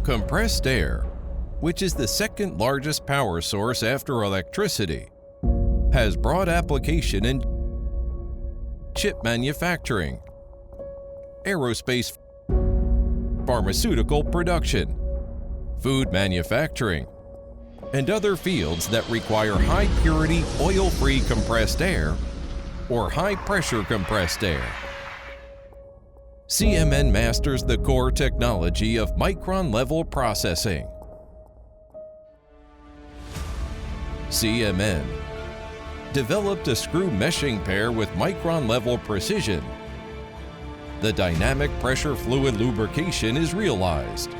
Compressed air, which is the second largest power source after electricity, has broad application in chip manufacturing, aerospace, pharmaceutical production, food manufacturing, and other fields that require high-purity, oil-free compressed air or high-pressure compressed air. CMN masters the core technology of micron-level processing. CMN developed a screw meshing pair with micron-level precision. The dynamic pressure fluid lubrication is realized.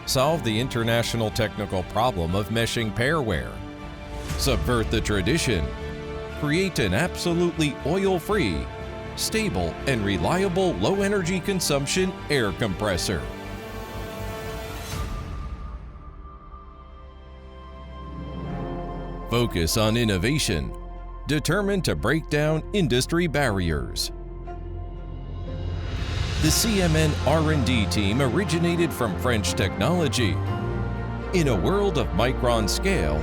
Solve the international technical problem of meshing pair wear. Subvert the tradition. Create an absolutely oil-free, stable, and reliable low-energy consumption air compressor. Focus on innovation, determined to break down industry barriers. The CMN R&D team originated from French technology. In a world of micron scale,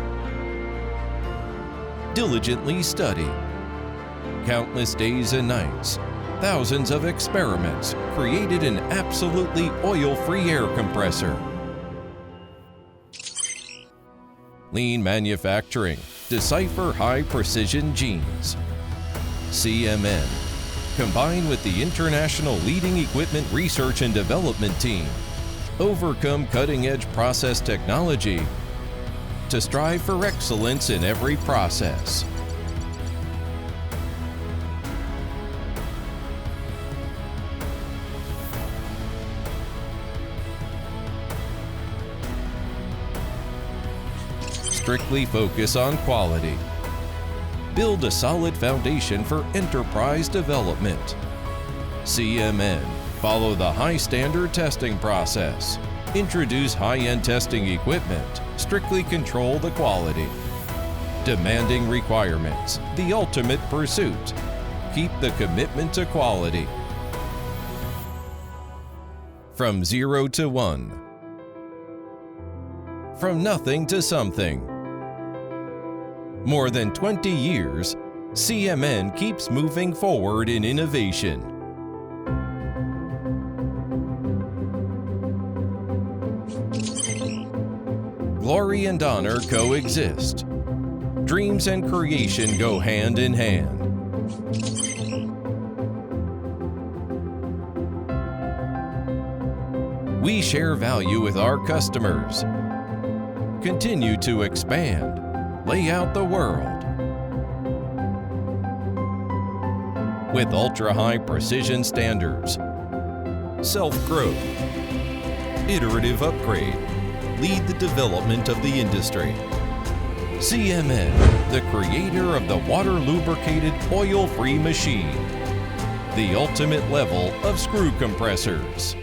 diligently study. Countless days and nights, thousands of experiments created an absolutely oil-free air compressor. Lean manufacturing, decipher high-precision genes. CMN, combined with the international leading equipment research and development team, overcome cutting-edge process technology to strive for excellence in every process. Strictly focus on quality. Build a solid foundation for enterprise development. CMN, follow the high-standard testing process. Introduce high-end testing equipment. Strictly control the quality. Demanding requirements, the ultimate pursuit. Keep the commitment to quality. From 0 to 1. From nothing to something. More than 20 years, CMN keeps moving forward in innovation. Glory and honor coexist. Dreams and creation go hand in hand. We share value with our customers. Continue to expand. Lay out the world. With ultra-high precision standards, self-growth, iterative upgrade, lead the development of the industry. CMN, the creator of the water-lubricated, oil-free machine, the ultimate level of screw compressors.